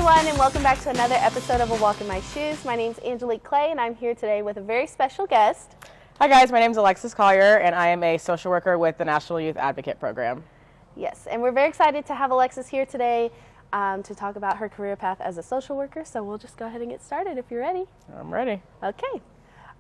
everyone, and welcome back to another episode of A Walk in My Shoes. My name's Angelique Clay, and I'm here today with a very special guest. Hi guys, my name is Alexis Collier, and I am a social worker with the National Youth Advocate Program. Yes, and we're very excited to have Alexis here today to talk about her career path as a social worker, so we'll just go ahead and get started if you're ready. I'm ready. Okay.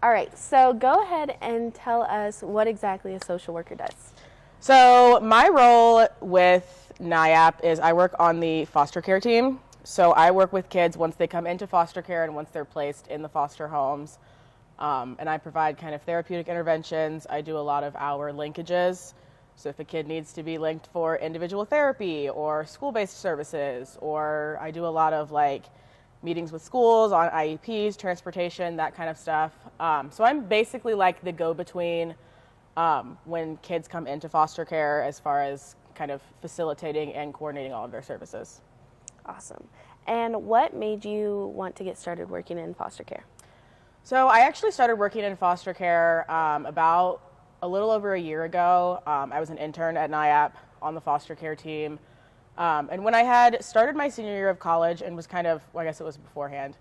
All right, so go ahead and tell us what exactly a social worker does. So my role with NYAP is I work on the foster care team. So I work with kids once they come into foster care and once they're placed in the foster homes. And I provide kind of therapeutic interventions. I do a lot of our linkages. So if a kid needs to be linked for individual therapy or school-based services, or I do a lot of like meetings with schools on IEPs, transportation, that kind of stuff. So I'm basically like the go-between when kids come into foster care as far as kind of facilitating and coordinating all of their services. Awesome. And what made you want to get started working in foster care? So I actually started working in foster care about a little over a year ago. I was an intern at NYAP on the foster care team. And when I had started my senior year of college and was kind of, well, I guess it was beforehand,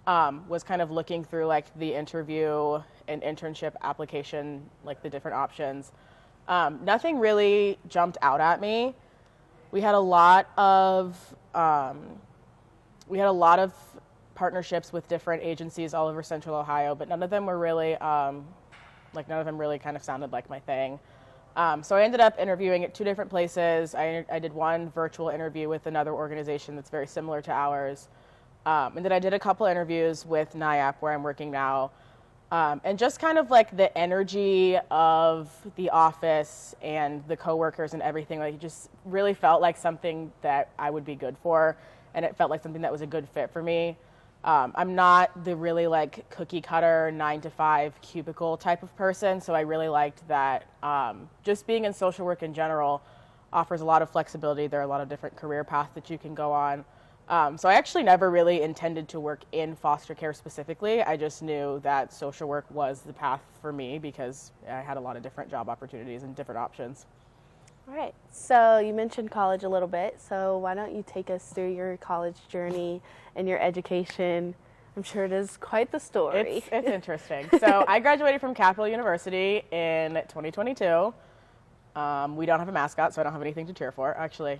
was kind of looking through like the interview and internship application, like the different options, nothing really jumped out at me. We had a lot of partnerships with different agencies all over Central Ohio, but none of them were really none of them really kind of sounded like my thing. So I ended up interviewing at two different places. I did one virtual interview with another organization that's very similar to ours, and then I did a couple interviews with NYAP where I'm working now. And just kind of like the energy of the office and the coworkers and everything, like it just really felt like something that I would be good for, and it felt like something that was a good fit for me. I'm not the really like cookie cutter 9-to-5 cubicle type of person, so I really liked that just being in social work in general offers a lot of flexibility. There are a lot of different career paths that you can go on. So I actually never really intended to work in foster care specifically. I just knew that social work was the path for me because I had a lot of different job opportunities and different options. All right, so you mentioned college a little bit, so why don't you take us through your college journey and your education? I'm sure it is quite the story. It's interesting. So I graduated from Capital University in 2022. We don't have a mascot, so I don't have anything to cheer for. Actually,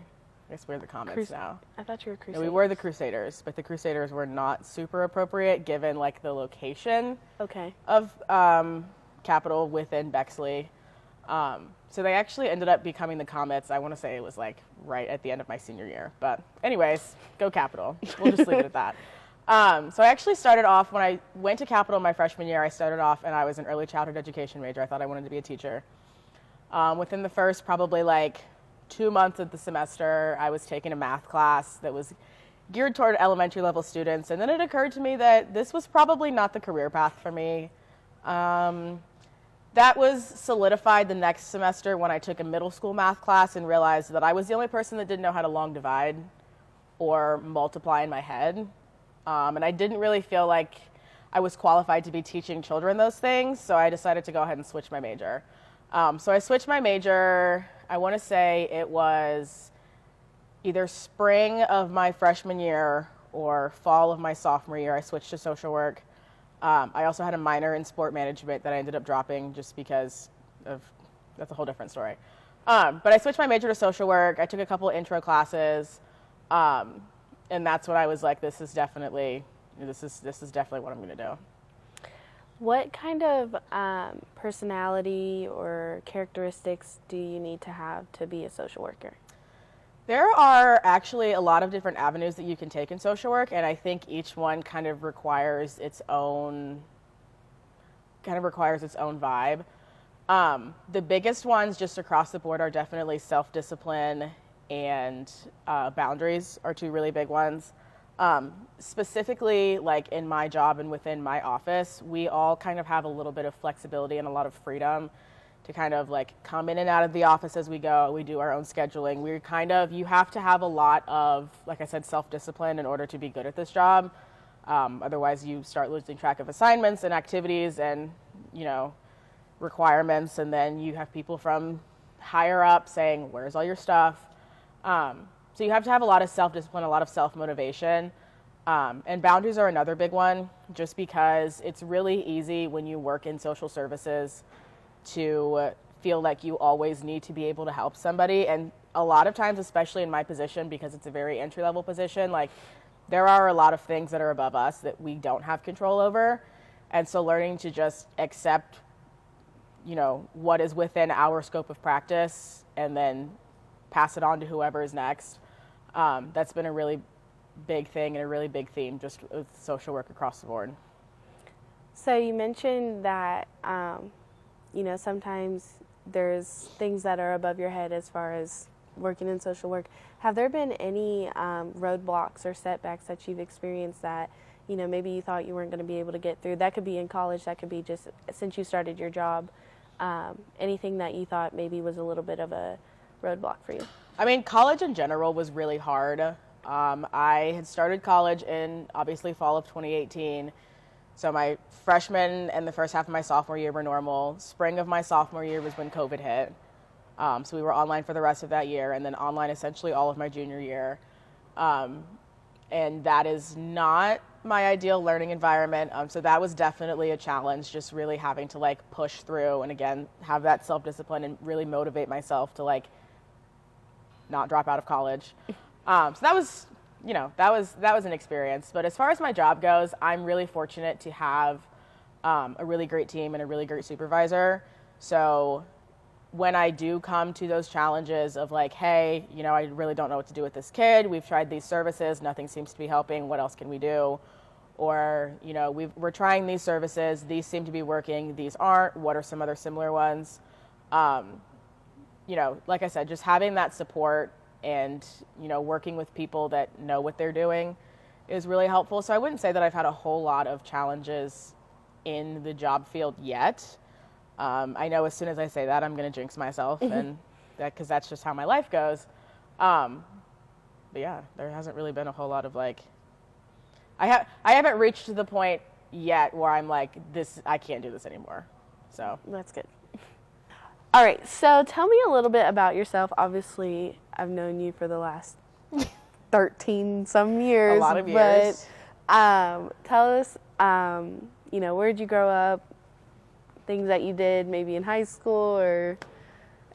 I guess we're the Comets now. I thought you were Crusaders. No, we were the Crusaders, but the Crusaders were not super appropriate given like the location of Capital within Bexley. So they actually ended up becoming the Comets. I want to say it was like right at the end of my senior year. But anyways, go Capital. We'll just leave it at that. So I actually started off, when I went to Capital my freshman year, I started off and I was an early childhood education major. I thought I wanted to be a teacher. Within the first probably like 2 months of the semester, I was taking a math class that was geared toward elementary level students. And then it occurred to me that this was probably not the career path for me. That was solidified the next semester when I took a middle school math class and realized that I was the only person that didn't know how to long divide or multiply in my head. And I didn't really feel like I was qualified to be teaching children those things, so I decided to go ahead and switch my major. So I switched my major, I want to say it was either spring of my freshman year or fall of my sophomore year. I switched to social work. I also had a minor in sport management that I ended up dropping just because of, that's a whole different story. But I switched my major to social work. I took a couple intro classes, and that's when I was like, this is definitely what I'm going to do. What kind of personality or characteristics do you need to have to be a social worker? There are actually a lot of different avenues that you can take in social work, and I think each one kind of requires its own vibe. The biggest ones just across the board are definitely self-discipline and boundaries are two really big ones. Specifically, like in my job and within my office, we all kind of have a little bit of flexibility and a lot of freedom to kind of like come in and out of the office as we go. We do our own scheduling. You have to have a lot of, like I said, self-discipline in order to be good at this job. Otherwise you start losing track of assignments and activities and, requirements. And then you have people from higher up saying, where's all your stuff? So you have to have a lot of self-discipline, a lot of self-motivation. And boundaries are another big one, just because it's really easy when you work in social services to feel like you always need to be able to help somebody. And a lot of times, especially in my position, because it's a very entry-level position, like there are a lot of things that are above us that we don't have control over. And so learning to just accept, what is within our scope of practice and then pass it on to whoever is next. That's been a really big thing and a really big theme just with social work across the board. So you mentioned that, sometimes there's things that are above your head as far as working in social work. Have there been any roadblocks or setbacks that you've experienced that, maybe you thought you weren't going to be able to get through? That could be in college, that could be just since you started your job. Anything that you thought maybe was a little bit of a roadblock for you? I mean, college in general was really hard. I had started college in, obviously, fall of 2018. So my freshman and the first half of my sophomore year were normal. Spring of my sophomore year was when COVID hit. So we were online for the rest of that year, and then online essentially all of my junior year. And that is not my ideal learning environment. So that was definitely a challenge, just really having to push through and again, have that self-discipline and really motivate myself to not drop out of college. So that was, that was an experience. But as far as my job goes, I'm really fortunate to have a really great team and a really great supervisor. So when I do come to those challenges of hey, I really don't know what to do with this kid. We've tried these services. Nothing seems to be helping. What else can we do? Or, we're trying these services. These seem to be working. These aren't. What are some other similar ones? Like I said, just having that support and, working with people that know what they're doing is really helpful. So I wouldn't say that I've had a whole lot of challenges in the job field yet. I know as soon as I say that, I'm going to jinx myself, and because that's just how my life goes. But yeah, there hasn't really been a whole lot of I haven't reached the point yet where I'm I can't do this anymore. So that's good. All right, so tell me a little bit about yourself. Obviously, I've known you for the last 13 some years. A lot of years. But tell us, where'd you grow up? Things that you did maybe in high school or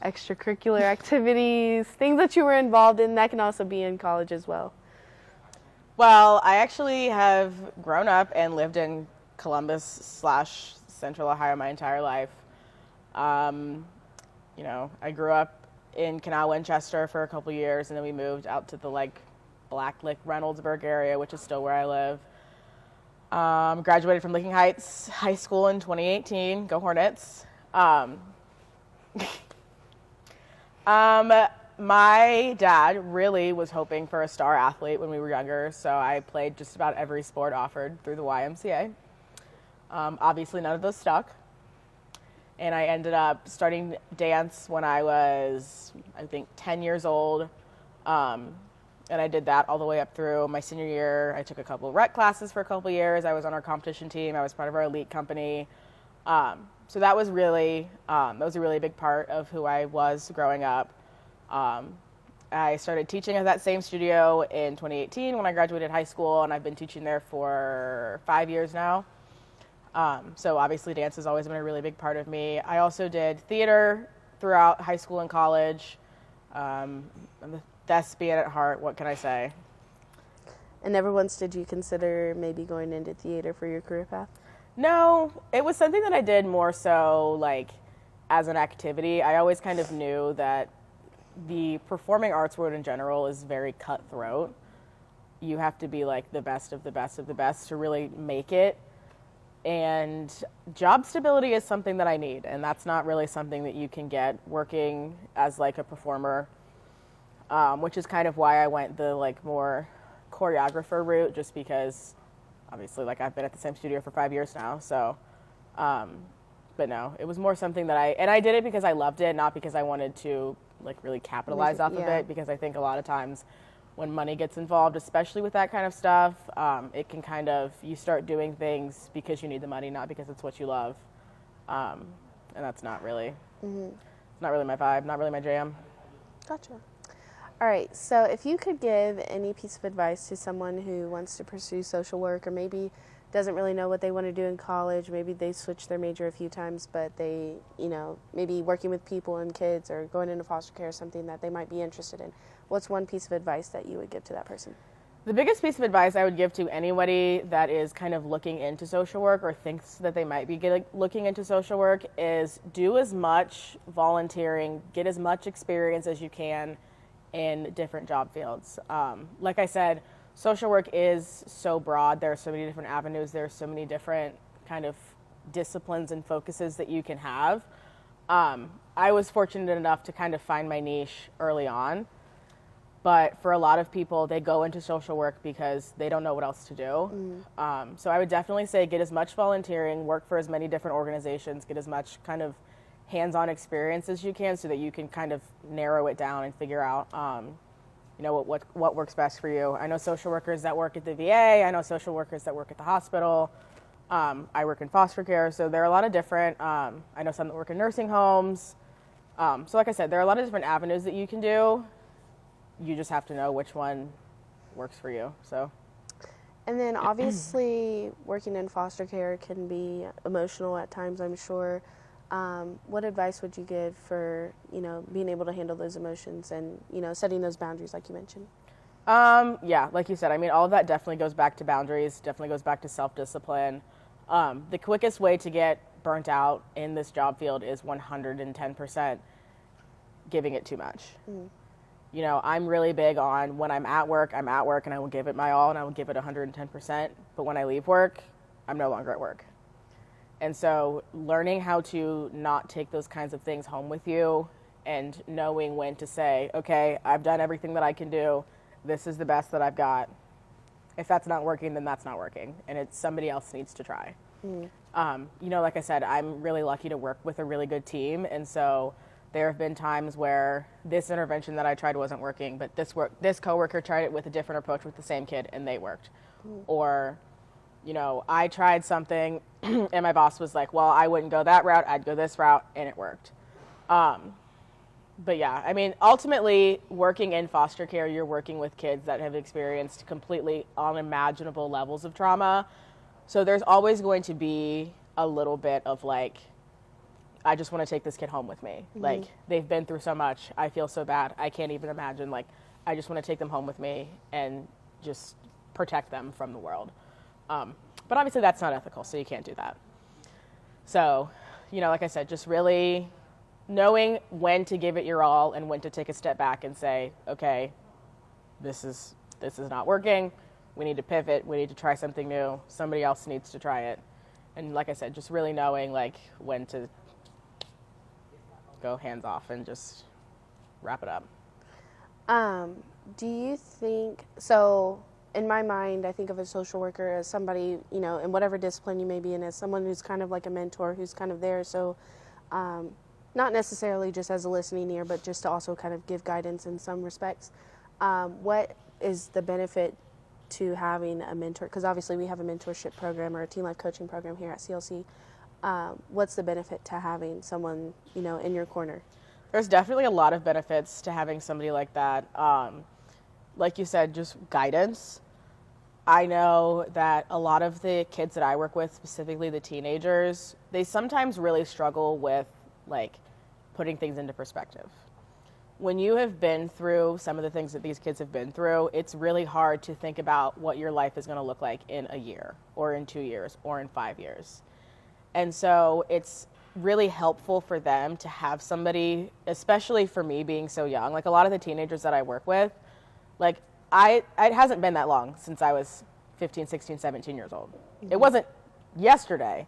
extracurricular activities, things that you were involved in. That can also be in college as well. Well, I actually have grown up and lived in Columbus/Central Ohio my entire life. I grew up in Canal Winchester for a couple years, and then we moved out to the Blacklick Reynoldsburg area, which is still where I live. Graduated from Licking Heights High School in 2018. Go Hornets. My dad really was hoping for a star athlete when we were younger, so I played just about every sport offered through the YMCA. Obviously, none of those stuck. And I ended up starting dance when I was, I think, 10 years old. And I did that all the way up through my senior year. I took a couple of rec classes for a couple of years. I was on our competition team. I was part of our elite company. So that was really, that was a really big part of who I was growing up. I started teaching at that same studio in 2018 when I graduated high school, and I've been teaching there for 5 years now. So obviously dance has always been a really big part of me. I also did theater throughout high school and college. I'm a thespian at heart, what can I say? And never once did you consider maybe going into theater for your career path? No, it was something that I did more so as an activity. I always kind of knew that the performing arts world in general is very cutthroat. You have to be the best of the best of the best to really make it. And job stability is something that I need, and that's not really something that you can get working as a performer, which is kind of why I went the more choreographer route, just because obviously I've been at the same studio for 5 years now. So, but no, it was more something that I did it because I loved it, not because I wanted to really capitalize off of it, because I think a lot of times when money gets involved, especially with that kind of stuff, it can kind of, you start doing things because you need the money, not because it's what you love. And that's not really, it's not really my vibe, not really my jam. Gotcha. All All right, so if you could give any piece of advice to someone who wants to pursue social work or maybe doesn't really know what they want to do in college, maybe they switched their major a few times, but they, maybe working with people and kids or going into foster care is something that they might be interested in, what's one piece of advice that you would give to that person? The biggest piece of advice I would give to anybody that is kind of looking into social work or thinks that they might be looking into social work is do as much volunteering, get as much experience as you can in different job fields. Like I said, social work is so broad. There are so many different avenues. There are so many different kind of disciplines and focuses that you can have. I was fortunate enough to kind of find my niche early on. But for a lot of people, they go into social work because they don't know what else to do. So I would definitely say get as much volunteering, work for as many different organizations, get as much kind of hands-on experience as you can so that you can kind of narrow it down and figure out, what works best for you. I know social workers that work at the VA. I know social workers that work at the hospital. I work in foster care, so there are a lot of different, I know some that work in nursing homes. So like I said, there are a lot of different avenues that you can do. You just have to know which one works for you. So, and then obviously working in foster care can be emotional at times, I'm sure. What advice would you give for, being able to handle those emotions and, setting those boundaries like you mentioned? Yeah, like you said, I mean, all of that definitely goes back to boundaries, definitely goes back to self-discipline. The quickest way to get burnt out in this job field is 110% giving it too much. I'm really big on when I'm at work and I will give it my all and I will give it 110%. But when I leave work, I'm no longer at work. And so learning how to not take those kinds of things home with you and knowing when to say, okay, I've done everything that I can do. This is the best that I've got. If that's not working, then that's not working. And it's somebody else needs to try. Like I said, I'm really lucky to work with a really good team. And so there have been times where this intervention that I tried wasn't working, but this coworker tried it with a different approach with the same kid and they worked. Or, I tried something and my boss was like, well, I wouldn't go that route, I'd go this route, and it worked. But yeah, I mean, ultimately working in foster care, you're working with kids that have experienced completely unimaginable levels of trauma. So there's always going to be a little bit of like, I just want to take this kid home with me. Like, they've been through so much. I feel so bad. I can't even imagine. Like, I just want to take them home with me and just protect them from the world. But obviously that's not ethical, so you can't do that. So, like I said, just really knowing when to give it your all and when to take a step back and say, okay, this is not working. We need to pivot. We need to try something new. Somebody else needs to try it. And like I said, just really knowing like when to go hands off and just wrap it up. Do you think, so in my mind, I think of a social worker as somebody, in whatever discipline you may be in, as someone who's kind of like a mentor, who's kind of there. So not necessarily just as a listening ear, but just to also kind of give guidance in some respects. What is the benefit to having a mentor? Because obviously we have a mentorship program or a teen life coaching program here at CLC. What's the benefit to having someone, in your corner? There's definitely a lot of benefits to having somebody like that. Like you said, just guidance. I know that a lot of the kids that I work with, specifically the teenagers, they sometimes really struggle with like putting things into perspective. When you have been through some of the things that these kids have been through, it's really hard to think about what your life is going to look like in a year or in 2 years or in 5 years. And so it's really helpful for them to have somebody, especially for me being so young. Like a lot of the teenagers that I work with, like it hasn't been that long since I was 15, 16, 17 years old. It wasn't yesterday,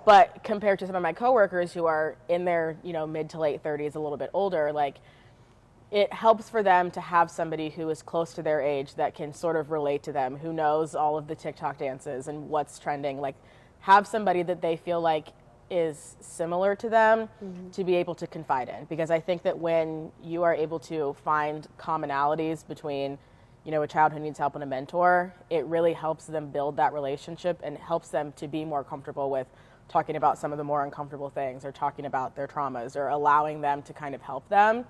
but compared to some of my coworkers who are in their, mid to late 30s, a little bit older, like it helps for them to have somebody who is close to their age that can sort of relate to them, who knows all of the TikTok dances and what's trending. Like have somebody that they feel like is similar to them to be able to confide in. Because I think that when you are able to find commonalities between, a child who needs help and a mentor, it really helps them build that relationship and helps them to be more comfortable with talking about some of the more uncomfortable things or talking about their traumas or allowing them to kind of help them.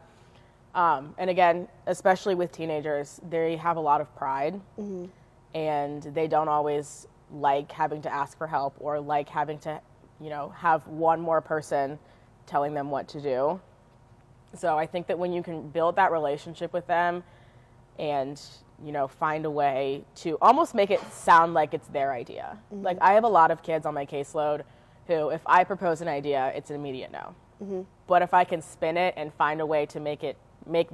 And again, especially with teenagers, they have a lot of pride, and they don't always like having to ask for help or like having to, have one more person telling them what to do. So I think that when you can build that relationship with them and, find a way to almost make it sound like it's their idea. Like, I have a lot of kids on my caseload who, if I propose an idea, it's an immediate no. But if I can spin it and find a way to make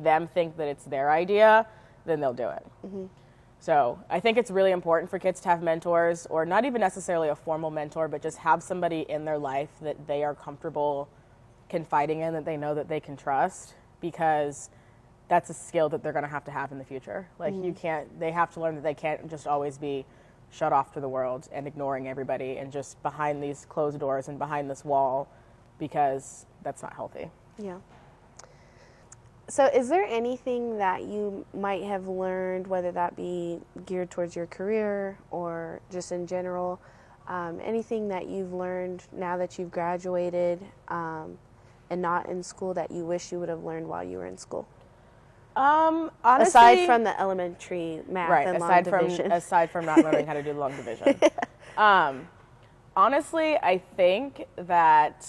them think that it's their idea, then they'll do it. So I think it's really important for kids to have mentors, or not even necessarily a formal mentor, but just have somebody in their life that they are comfortable confiding in, that they know that they can trust, because that's a skill that they're going to have in the future. Like, they have to learn that they can't just always be shut off to the world and ignoring everybody and just behind these closed doors and behind this wall, because that's not healthy. Yeah. So is there anything that you might have learned, whether that be geared towards your career or just in general, anything that you've learned now that you've graduated and not in school, that you wish you would have learned while you were in school? Honestly, aside from the elementary math and long division. Aside from not learning how to do long division. Honestly, I think that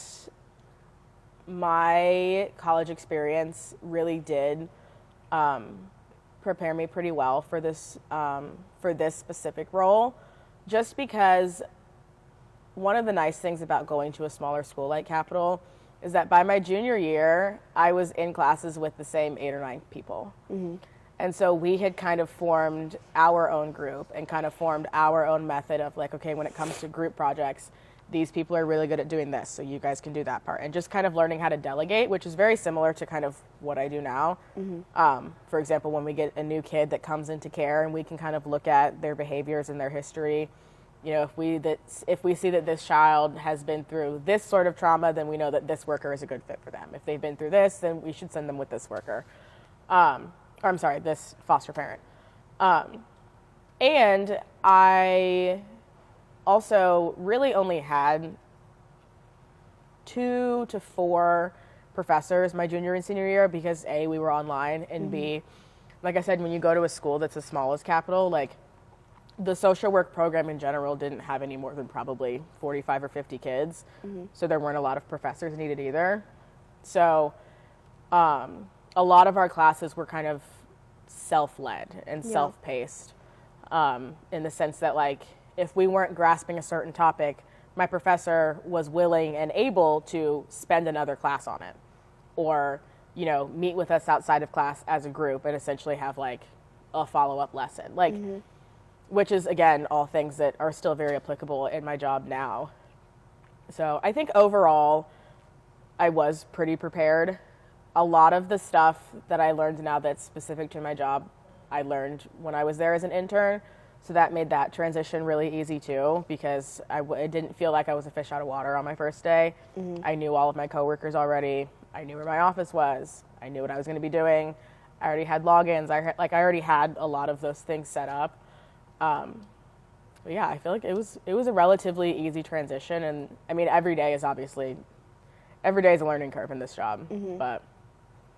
my college experience really did prepare me pretty well for this specific role, just because one of the nice things about going to a smaller school like Capital is that by my junior year, I was in classes with the same 8 or 9 people. And so we had kind of formed our own group and kind of formed our own method of like, okay, when it comes to group projects, these people are really good at doing this, so you guys can do that part. And just kind of learning how to delegate, which is very similar to kind of what I do now. For example, when we get a new kid that comes into care and we can kind of look at their behaviors and their history, if we see that this child has been through this sort of trauma, then we know that this worker is a good fit for them. If they've been through this, then we should send them with this worker. This foster parent. And I also really only had 2 to 4 professors my junior and senior year, because A, we were online, and B, like I said, when you go to a school that's as small as Capital, like, the social work program in general didn't have any more than probably 45 or 50 kids. So there weren't a lot of professors needed either. So a lot of our classes were kind of self-led and self-paced, in the sense that, like, if we weren't grasping a certain topic, my professor was willing and able to spend another class on it, or, meet with us outside of class as a group and essentially have like a follow-up lesson. Like, which is, again, all things that are still very applicable in my job now. So I think overall, I was pretty prepared. A lot of the stuff that I learned now that's specific to my job, I learned when I was there as an intern. So that made that transition really easy too, because it didn't feel like I was a fish out of water on my first day. I knew all of my coworkers already. I knew where my office was. I knew what I was going to be doing. I already had logins. I already had a lot of those things set up. But yeah, I feel like it was a relatively easy transition, and I mean, every day is a learning curve in this job, but